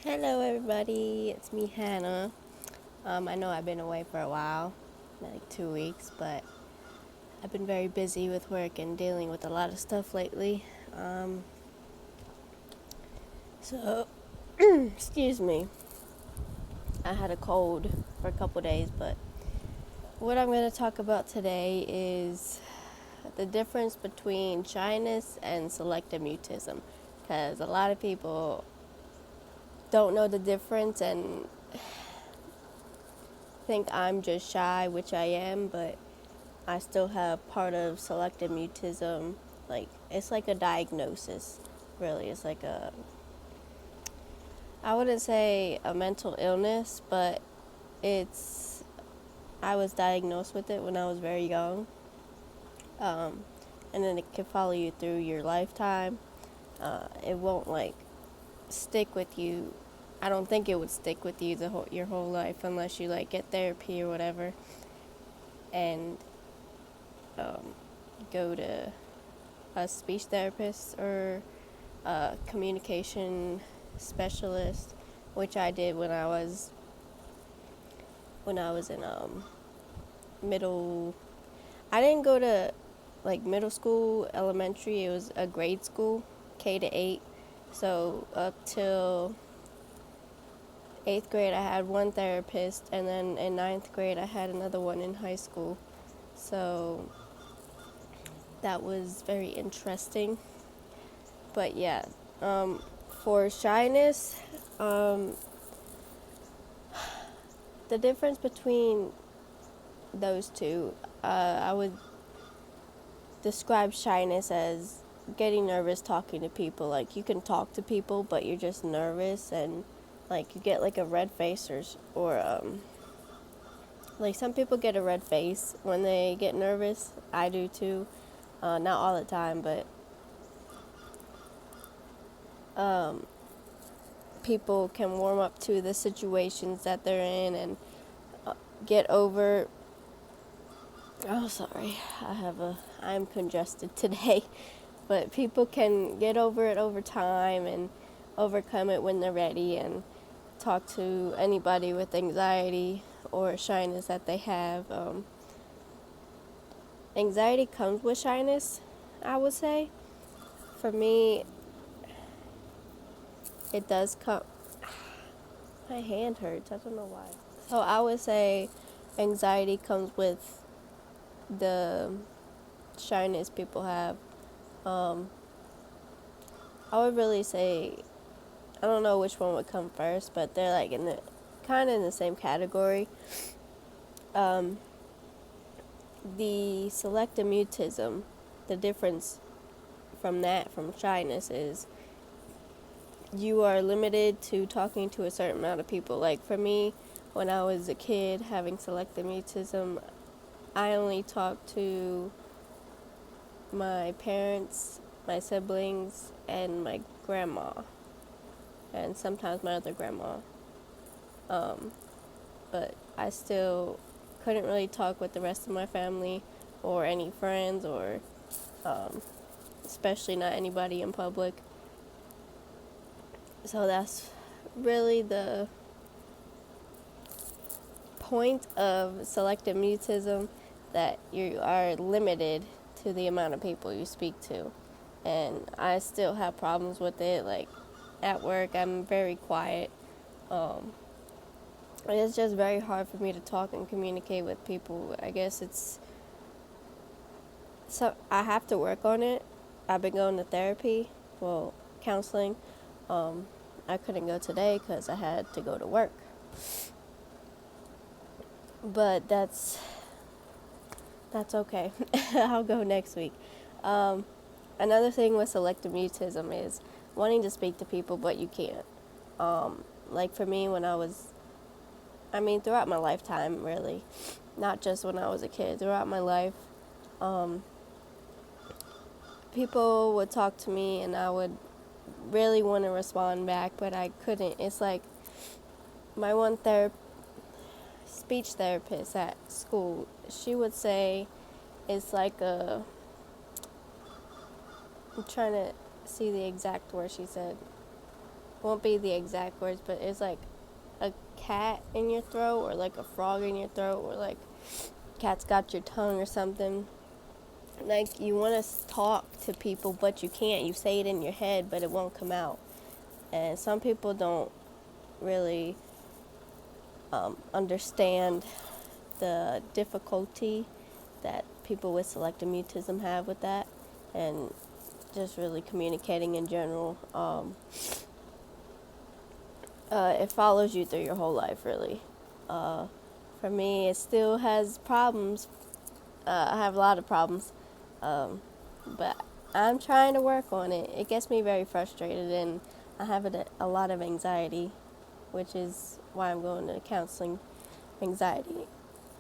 Hello, everybody. It's me, Hannah. I know I've been away for a while, like 2 weeks, but I've been very busy with work and dealing with a lot of stuff lately. So, excuse me. I had a cold for a couple days, but what I'm going to talk about today is the difference between shyness and selective mutism, because a lot of people don't know the difference and think I'm just shy, which I am, but I still have part of selective mutism. Like, it's like a diagnosis, really. It's like I wouldn't say a mental illness, but it's, I was diagnosed with it when I was very young. And then it can follow you through your lifetime. It won't, like, stick with you. I don't think it would stick with you your whole life unless you, like, get therapy or whatever and go to a speech therapist or a communication specialist, which I did when I was in middle. I didn't go to like middle school, elementary. It was a grade school, K-8. So up till 8th grade, I had one therapist, and then in ninth grade, I had another one in high school. So that was very interesting. But yeah, for shyness, um, the difference between those two, I would describe shyness as getting nervous talking to people. Like, you can talk to people, but you're just nervous, and like you get like a red face or like some people get a red face when they get nervous. I do too. Not all the time, but um, people can warm up to the situations that they're in and get over. Oh, sorry. I'm congested today. But people can get over it over time and overcome it when they're ready and talk to anybody with anxiety or shyness that they have. Anxiety comes with shyness, I would say. For me, it does come. My hand hurts. I don't know why. So I would say anxiety comes with the shyness people have. Um, I would really say, I don't know which one would come first, but they're like in the kind of in the same category. Um, the selective mutism, the difference from shyness is you are limited to talking to a certain amount of people. Like for me, when I was a kid having selective mutism, I only talked to my parents, my siblings, and my grandma, and sometimes my other grandma. But I still couldn't really talk with the rest of my family or any friends or especially not anybody in public. So that's really the point of selective mutism, that you are limited to the amount of people you speak to. And I still have problems with it. Like at work, I'm very quiet. It's just very hard for me to talk and communicate with people. I guess it's so I have to work on it. I've been going to therapy, well, counseling. I couldn't go today because I had to go to work. But that's okay. I'll go next week. Another thing with selective mutism is wanting to speak to people, but you can't. Like for me, throughout my lifetime, really, not just when I was a kid, throughout my life, people would talk to me and I would really want to respond back, but I couldn't. It's like my one speech therapist at school, she would say it's like I'm trying to see the exact word she said. won't be the exact words, but it's like a cat in your throat, or like a frog in your throat, or like cat's got your tongue or something. Like, you want to talk to people, but you can't. You say it in your head, but it won't come out. And some people don't really understand the difficulty that people with selective mutism have with that, and just really communicating in general. It follows you through your whole life, really. For me, it still has problems. I have a lot of problems, but I'm trying to work on it. It gets me very frustrated, and I have a lot of anxiety, which is why I'm going to counseling. Anxiety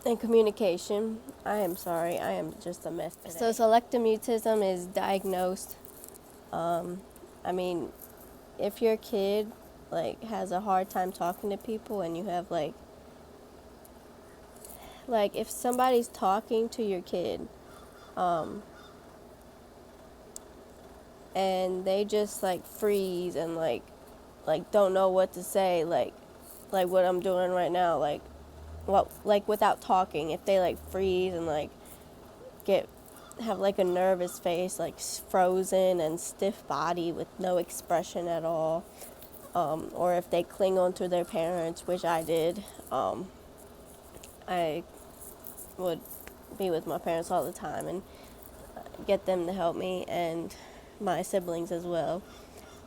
and communication. I am sorry, I am just a mess today. So selective mutism is diagnosed. I mean, if your kid like has a hard time talking to people, and you have like if somebody's talking to your kid, and they just like freeze and like don't know what to say, like what I'm doing right now, like without talking, if they like freeze and like have like a nervous face, like frozen and stiff body with no expression at all, or if they cling on to their parents, which I did. I would be with my parents all the time and get them to help me, and my siblings as well.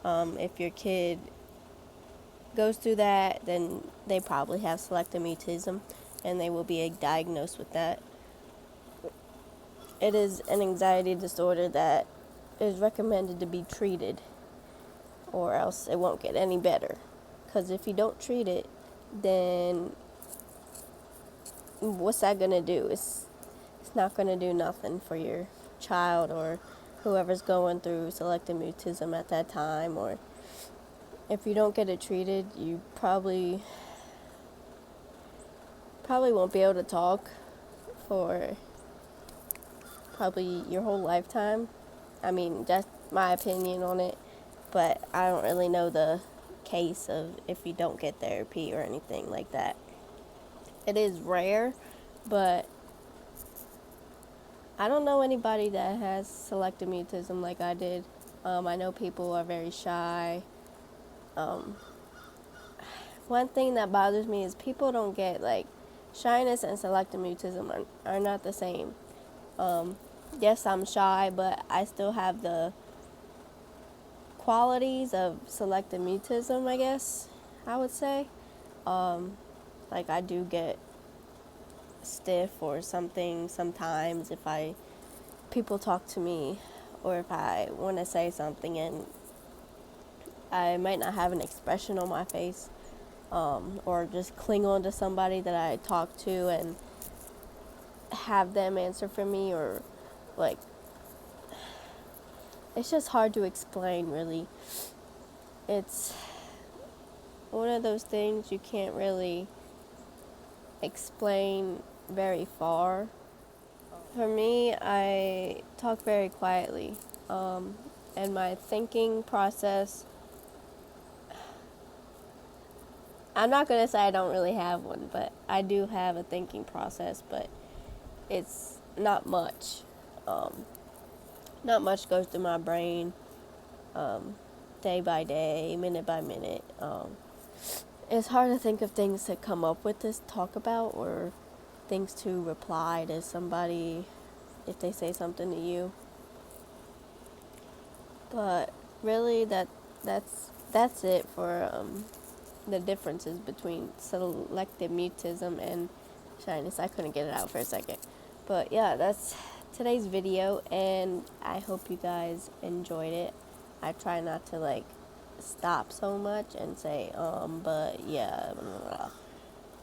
If your kid goes through that, then they probably have selective mutism, and they will be diagnosed with that. It is an anxiety disorder that is recommended to be treated, or else it won't get any better. Because if you don't treat it, then what's that going to do? It's not going to do nothing for your child or whoever's going through selective mutism at that time. Or if you don't get it treated, you probably won't be able to talk for probably your whole lifetime. I mean, that's my opinion on it, but I don't really know the case of if you don't get therapy or anything like that. It is rare, but I don't know anybody that has selective mutism like I did. I know people are very shy. One thing that bothers me is people don't get, like, shyness and selective mutism are not the same. Yes, I'm shy, but I still have the qualities of selective mutism, I guess I would say. Like, I do get stiff or something sometimes if people talk to me, or if I want to say something and I might not have an expression on my face, or just cling on to somebody that I talk to and have them answer for me, or like, it's just hard to explain, really. It's one of those things you can't really explain very far. For me, I talk very quietly, and my thinking process, I'm not going to say I don't really have one, but I do have a thinking process, but it's not much. Not much goes through my brain, day by day, minute by minute. It's hard to think of things to come up with to talk about, or things to reply to somebody if they say something to you. But really, that's it for the differences between selective mutism and shyness. I couldn't get it out for a second. But yeah, that's today's video, and I hope you guys enjoyed it. I try not to like stop so much and say but yeah, blah, blah, blah.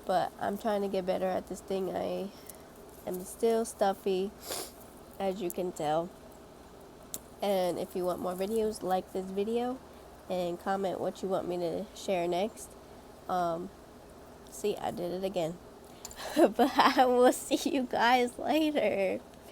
But I'm trying to get better at this thing. I am still stuffy, as you can tell. And if you want more videos, like this video and comment what you want me to share next. See, I did it again. But I will see you guys later.